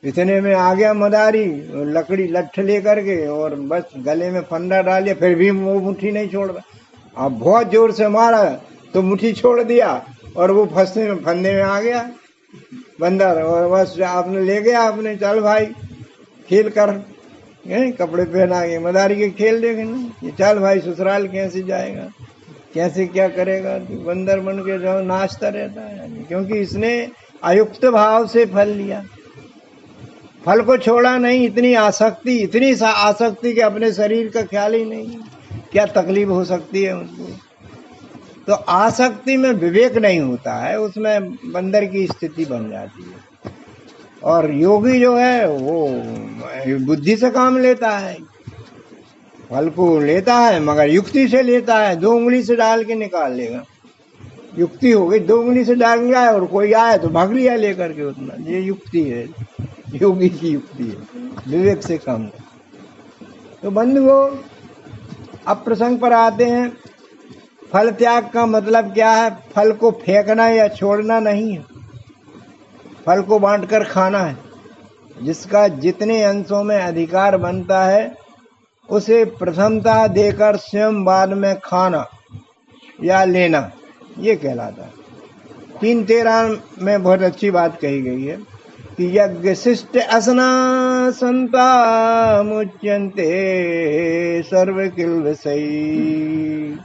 इतने में आ गया मदारी, लकड़ी लठ लेकर के, और बस गले में फंदा डाल दिया, फिर भी वो मुट्ठी नहीं छोड़ रहा। अब बहुत जोर से मारा तो मुट्ठी छोड़ दिया और वो फंदे में आ गया बंदर, और बस आपने ले गया, आपने चल भाई खेल कर, कपड़े पहना के मदारी के खेल देखे ना, ये चल भाई ससुराल कैसे जाएगा, कैसे क्या करेगा। तो बंदर बन के जो नाचता रहता है, क्योंकि इसने अयुक्त भाव से फल लिया, फल को छोड़ा नहीं। इतनी आसक्ति कि अपने शरीर का ख्याल ही नहीं, क्या तकलीफ हो सकती है उसको। तो आसक्ति में विवेक नहीं होता है, उसमें बंदर की स्थिति बन जाती है। और योगी जो है वो बुद्धि से काम लेता है, फल को लेता है मगर युक्ति से लेता है। 2 उंगली से डाल के निकाल लेगा, युक्ति हो गई। 2 उंगली से डाल गया और कोई आए तो भाग लिया लेकर के, उतना ये युक्ति है, योगी की युक्ति है, विवेक से काम नहीं। तो बंधुओं, अब प्रसंग पर आते हैं। फल त्याग का मतलब क्या है? फल को फेंकना या छोड़ना नहीं है, फल को बांटकर खाना है। जिसका जितने अंशों में अधिकार बनता है उसे प्रथमता देकर स्वयं बाद में खाना या लेना, ये कहलाता है। 3:13 में बहुत अच्छी बात कही गई है कि यज्ञ शिष्ट असना संता मुच्यन्ते सर्व किल सही।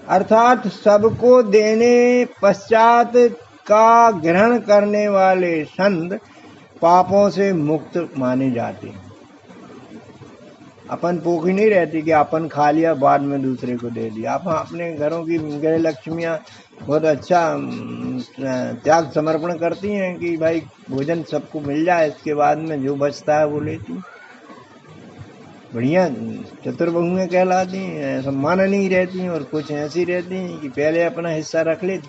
अर्थात सबको देने पश्चात का ग्रहण करने वाले संत पापों से मुक्त माने जाते हैं। अपन पोखी नहीं रहती कि अपन खा लिया बाद में दूसरे को दे दिया। आप अपने घरों की गृह लक्ष्मियाँ बहुत अच्छा त्याग समर्पण करती हैं कि भाई भोजन सबको मिल जाए, इसके बाद में जो बचता है वो लेती। बढ़िया चतुर्बहुएं कहलाती हैं, सम्माननीय रहती हैं। और कुछ ऐसी रहती हैं कि पहले अपना हिस्सा रख लेती,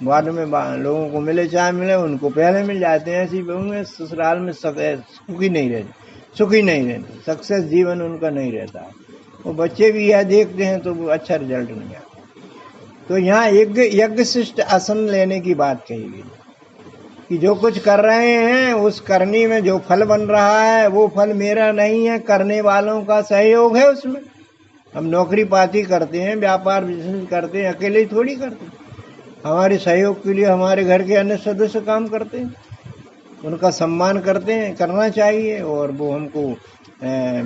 बाद में लोगों को मिले चाहे मिले, उनको पहले मिल जाते हैं। ऐसी बहुएं ससुराल में सुखी नहीं रहती, सक्सेस जीवन उनका नहीं रहता। वो बच्चे भी यह देखते हैं तो वो अच्छा रिजल्ट नहीं आता। तो यहाँ यज्ञ शिष्ट आसन लेने की बात कही गई कि जो कुछ कर रहे हैं उस करनी में जो फल बन रहा है वो फल मेरा नहीं है, करने वालों का सहयोग है उसमें। हम नौकरी पाती करते हैं, व्यापार बिजनेस करते हैं, अकेले ही थोड़ी करते हैं। हमारे सहयोग के लिए हमारे घर के अन्य सदस्य काम करते हैं, उनका सम्मान करते हैं, करना चाहिए। और वो हमको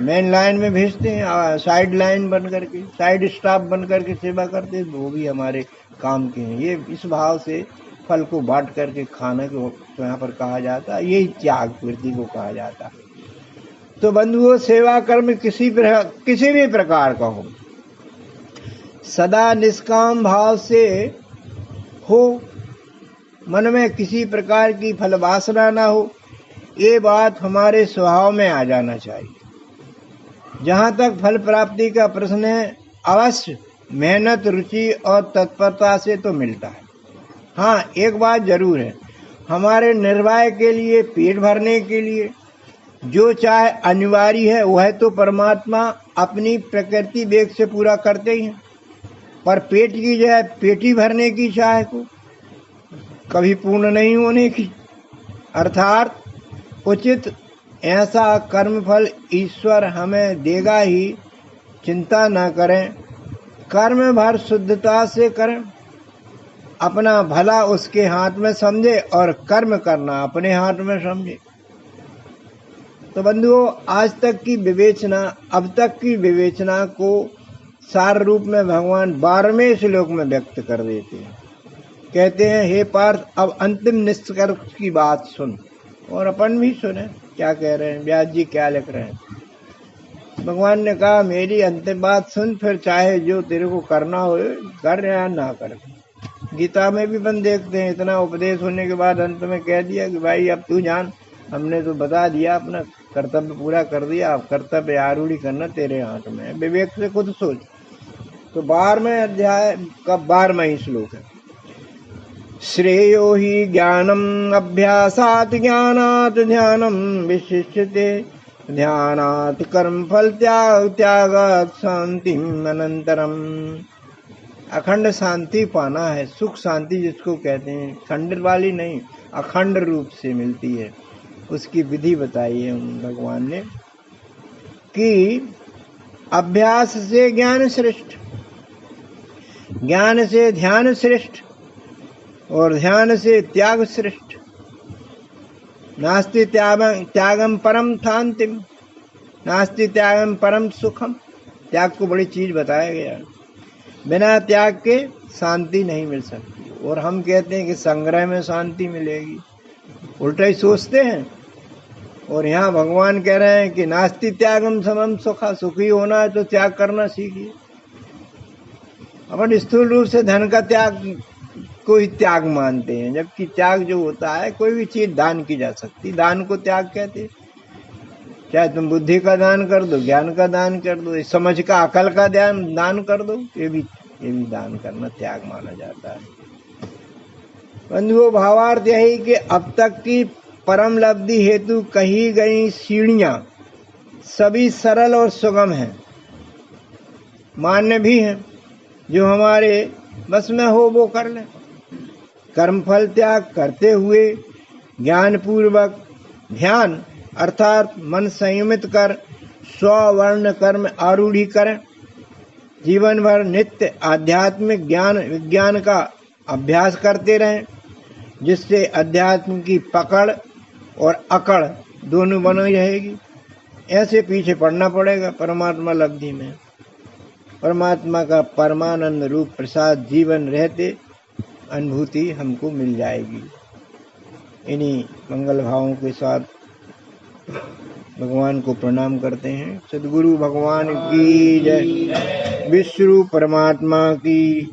मेन लाइन में भेजते हैं, साइड लाइन बन करके, साइड स्टाफ बन करके सेवा करते हैं, वो भी हमारे काम के हैं। ये इस भाव से फल को बांट करके खाने को तो यहाँ पर कहा जाता है, यही त्याग वृत्ति को कहा जाता है। तो बंधुओं, सेवा कर्म किसी भी प्रकार का हो, सदा निष्काम भाव से हो, मन में किसी प्रकार की फल वासना ना हो, ये बात हमारे स्वभाव में आ जाना चाहिए। जहाँ तक फल प्राप्ति का प्रश्न है, अवश्य मेहनत, रुचि और तत्परता से तो मिलता है। हाँ, एक बात जरूर है, हमारे निर्वाह के लिए, पेट भरने के लिए जो चाहे अनिवार्य है वह तो परमात्मा अपनी प्रकृति वेग से पूरा करते ही हैं। पर पेट की जाए, पेटी भरने की चाहे को कभी पूर्ण नहीं होने की, अर्थात उचित ऐसा कर्मफल ईश्वर हमें देगा ही, चिंता न करें। कर्म भर शुद्धता से करें, अपना भला उसके हाथ में समझे और कर्म करना अपने हाथ में समझे। तो बंधुओं, आज तक की विवेचना, अब तक की विवेचना को सार रूप में भगवान 12वें श्लोक में व्यक्त कर देते हैं। कहते हैं, हे पार्थ, अब अंतिम निष्कर्ष की बात सुन। और अपन भी सुने क्या कह रहे हैं, व्यास जी क्या लिख रहे हैं। भगवान ने कहा, मेरी अंतिम बात सुन, फिर चाहे जो तेरे को करना हो कर या ना कर। गीता में भी अपन देखते हैं, इतना उपदेश होने के बाद अंत में कह दिया कि भाई अब तू जान, हमने तो बता दिया, अपना कर्तव्य पूरा कर दिया, अब कर्तव्य आरूढ़ी करना तेरे हाथ में है, विवेक से खुद सोच। तो 12वें अध्याय का 12वां ही श्लोक है, श्रेयो हि ज्ञानम अभ्यासात् ज्ञानात् ध्यानम विशिष्यते, ध्यानात् कर्म फल त्यागात् शांतिम अनंतरम। अखंड शांति पाना है, सुख शांति जिसको कहते हैं, खंड वाली नहीं, अखंड रूप से मिलती है, उसकी विधि बताई है भगवान ने कि अभ्यास से ज्ञान श्रेष्ठ, ज्ञान से ध्यान श्रेष्ठ, और ध्यान से त्याग श्रेष्ठ। नास्ति त्यागम परम शांतिम, नास्ति त्यागम परम सुखम। त्याग को बड़ी चीज बताया गया, बिना त्याग के शांति नहीं मिल सकती। और हम कहते हैं कि संग्रह में शांति मिलेगी, उल्टा ही सोचते हैं। और यहाँ भगवान कह रहे हैं कि नास्ति त्यागम समम सुखा, सुखी होना है तो त्याग करना सीखिए। अपन स्थूल रूप से धन का त्याग को ही त्याग मानते हैं, जबकि त्याग जो होता है, कोई भी चीज दान की जा सकती, दान को त्याग कहते हैं। चाहे तुम बुद्धि का दान कर दो, ज्ञान का दान कर दो, समझ का, अकल का दान कर दो, ये भी दान करना त्याग माना जाता है। बंधुओं, भावार्थ यही कि अब तक की परम लब्धि हेतु कही गई सीढ़ियां सभी सरल और सुगम हैं, मान्य भी हैं। जो हमारे बस में हो वो कर ले। कर्मफल त्याग करते हुए ज्ञान पूर्वक ध्यान अर्थात मन संयमित कर स्ववर्ण कर्म आरूढ़ी करें। जीवन भर नित्य आध्यात्मिक ज्ञान विज्ञान का अभ्यास करते रहें, जिससे अध्यात्म की पकड़ और अकड़ दोनों बनी रहेगी। ऐसे पीछे पड़ना पड़ेगा परमात्मा लब्धि में। परमात्मा का परमानंद रूप प्रसाद जीवन रहते अनुभूति हमको मिल जाएगी। इन्हीं मंगल भावों के साथ भगवान को प्रणाम करते हैं। सद्गुरु भगवान की जय, विश्व परमात्मा की,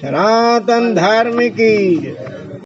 सनातन धर्म की जय।